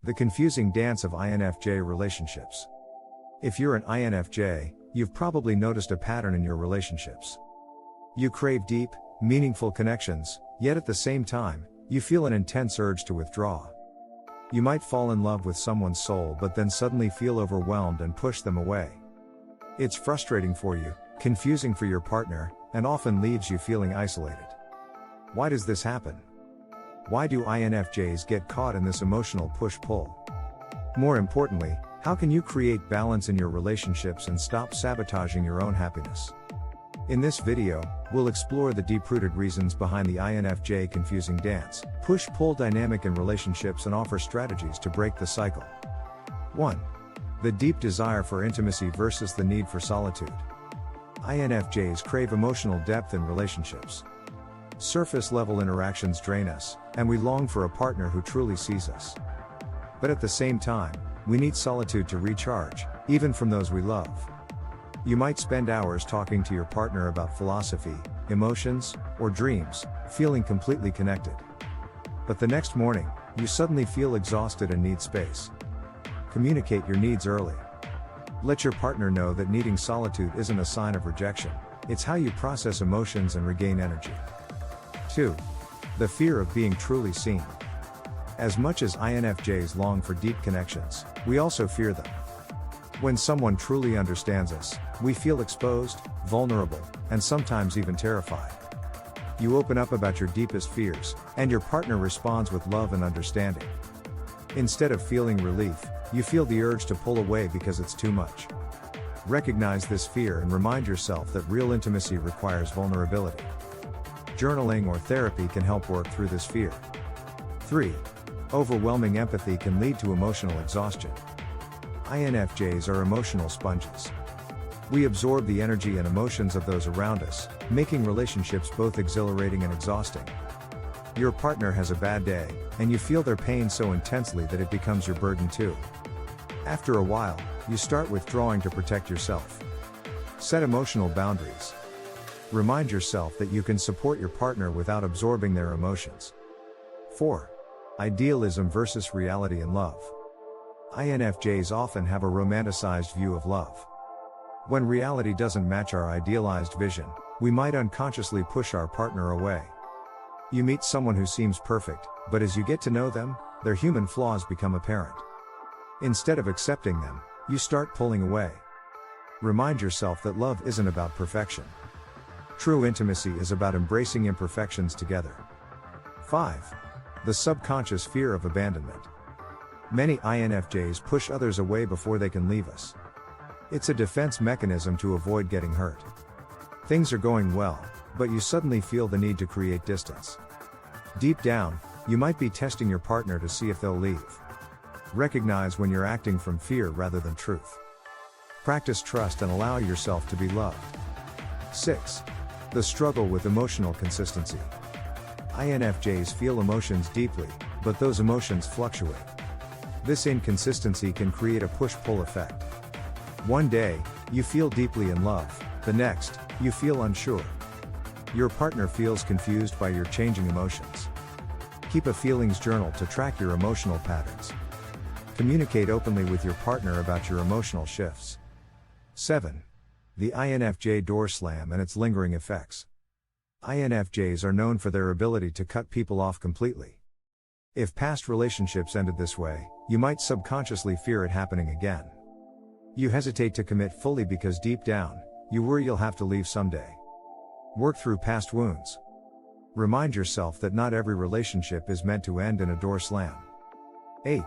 The confusing dance of INFJ relationships. If you're an INFJ, you've probably noticed a pattern in your relationships. You crave deep, meaningful connections, yet at the same time, you feel an intense urge to withdraw. You might fall in love with someone's soul but then suddenly feel overwhelmed and push them away. It's frustrating for you, confusing for your partner, and often leaves you feeling isolated. Why does this happen? Why do INFJs get caught in this emotional push-pull? More importantly, how can you create balance in your relationships and stop sabotaging your own happiness? In this video, we'll explore the deep-rooted reasons behind the INFJ confusing dance, push-pull dynamic in relationships, and offer strategies to break the cycle. 1. The deep desire for intimacy versus the need for solitude. INFJs crave emotional depth in relationships. Surface-level interactions drain us, and we long for a partner who truly sees us. But at the same time, we need solitude to recharge, even from those we love. You might spend hours talking to your partner about philosophy, emotions, or dreams, feeling completely connected. But the next morning, you suddenly feel exhausted and need space. Communicate your needs early. Let your partner know that needing solitude isn't a sign of rejection, it's how you process emotions and regain energy. 2. The fear of being truly seen. As much as INFJs long for deep connections, we also fear them. When someone truly understands us, we feel exposed, vulnerable, and sometimes even terrified. You open up about your deepest fears, and your partner responds with love and understanding. Instead of feeling relief, you feel the urge to pull away because it's too much. Recognize this fear and remind yourself that real intimacy requires vulnerability. Journaling or therapy can help work through this fear. 3. Overwhelming empathy can lead to emotional exhaustion. INFJs are emotional sponges. We absorb the energy and emotions of those around us, making relationships both exhilarating and exhausting. Your partner has a bad day, and you feel their pain so intensely that it becomes your burden too. After a while, you start withdrawing to protect yourself. Set emotional boundaries. Remind yourself that you can support your partner without absorbing their emotions. 4. Idealism versus reality in love. INFJs often have a romanticized view of love. When reality doesn't match our idealized vision, we might unconsciously push our partner away. You meet someone who seems perfect, but as you get to know them, their human flaws become apparent. Instead of accepting them, you start pulling away. Remind yourself that love isn't about perfection. True intimacy is about embracing imperfections together. 5. The subconscious fear of abandonment. Many INFJs push others away before they can leave us. It's a defense mechanism to avoid getting hurt. Things are going well, but you suddenly feel the need to create distance. Deep down, you might be testing your partner to see if they'll leave. Recognize when you're acting from fear rather than truth. Practice trust and allow yourself to be loved. 6. The struggle with emotional consistency. INFJs feel emotions deeply, but those emotions fluctuate. This inconsistency can create a push-pull effect. One day, you feel deeply in love, the next, you feel unsure. Your partner feels confused by your changing emotions. Keep a feelings journal to track your emotional patterns. Communicate openly with your partner about your emotional shifts. 7. The INFJ door slam and its lingering effects. INFJs are known for their ability to cut people off completely. If past relationships ended this way, you might subconsciously fear it happening again. You hesitate to commit fully because deep down, you worry you'll have to leave someday. Work through past wounds. Remind yourself that not every relationship is meant to end in a door slam. 8.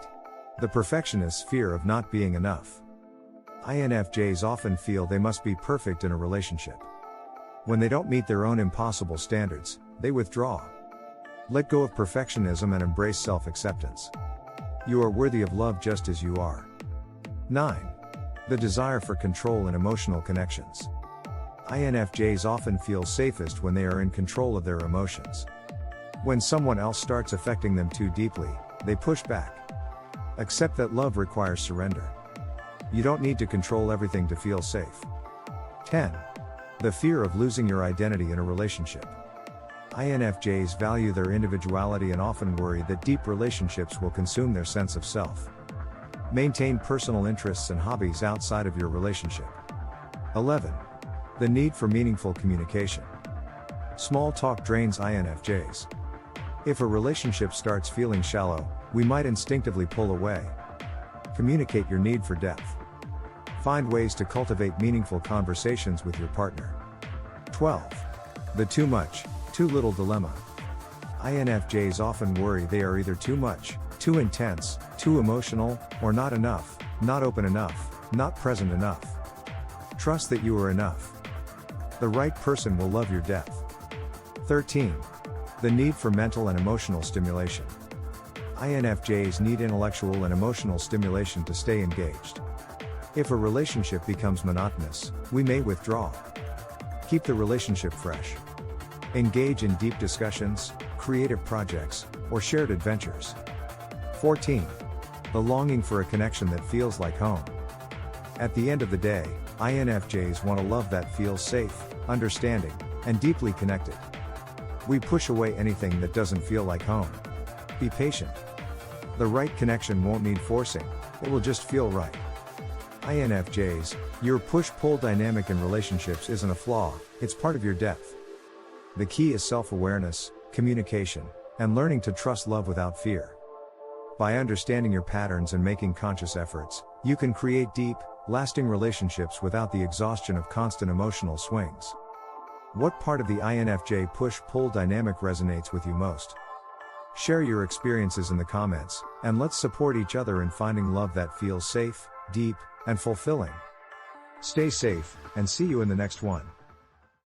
The perfectionist's fear of not being enough. INFJs often feel they must be perfect in a relationship. When they don't meet their own impossible standards, they withdraw. Let go of perfectionism and embrace self-acceptance. You are worthy of love just as you are. 9. The desire for control and emotional connections. INFJs often feel safest when they are in control of their emotions. When someone else starts affecting them too deeply, they push back. Accept that love requires surrender. You don't need to control everything to feel safe. 10. The fear of losing your identity in a relationship. INFJs value their individuality and often worry that deep relationships will consume their sense of self. Maintain personal interests and hobbies outside of your relationship. 11. The need for meaningful communication. Small talk drains INFJs. If a relationship starts feeling shallow, we might instinctively pull away. Communicate your need for depth. Find ways to cultivate meaningful conversations with your partner. 12. The too much, too little dilemma. INFJs often worry they are either too much, too intense, too emotional, or not enough, not open enough, not present enough. Trust that you are enough. The right person will love your depth. 13. The need for mental and emotional stimulation. INFJs need intellectual and emotional stimulation to stay engaged. If a relationship becomes monotonous, we may withdraw. Keep the relationship fresh. Engage in deep discussions, creative projects, or shared adventures. 14. The longing for a connection that feels like home. At the end of the day, INFJs want a love that feels safe, understanding, and deeply connected. We push away anything that doesn't feel like home. Be patient. The right connection won't need forcing, it will just feel right. INFJs, your push-pull dynamic in relationships isn't a flaw, it's part of your depth. The key is self-awareness, communication, and learning to trust love without fear. By understanding your patterns and making conscious efforts, you can create deep, lasting relationships without the exhaustion of constant emotional swings. What part of the INFJ push-pull dynamic resonates with you most? Share your experiences in the comments, and let's support each other in finding love that feels safe, deep, and fulfilling. Stay safe, and see you in the next one.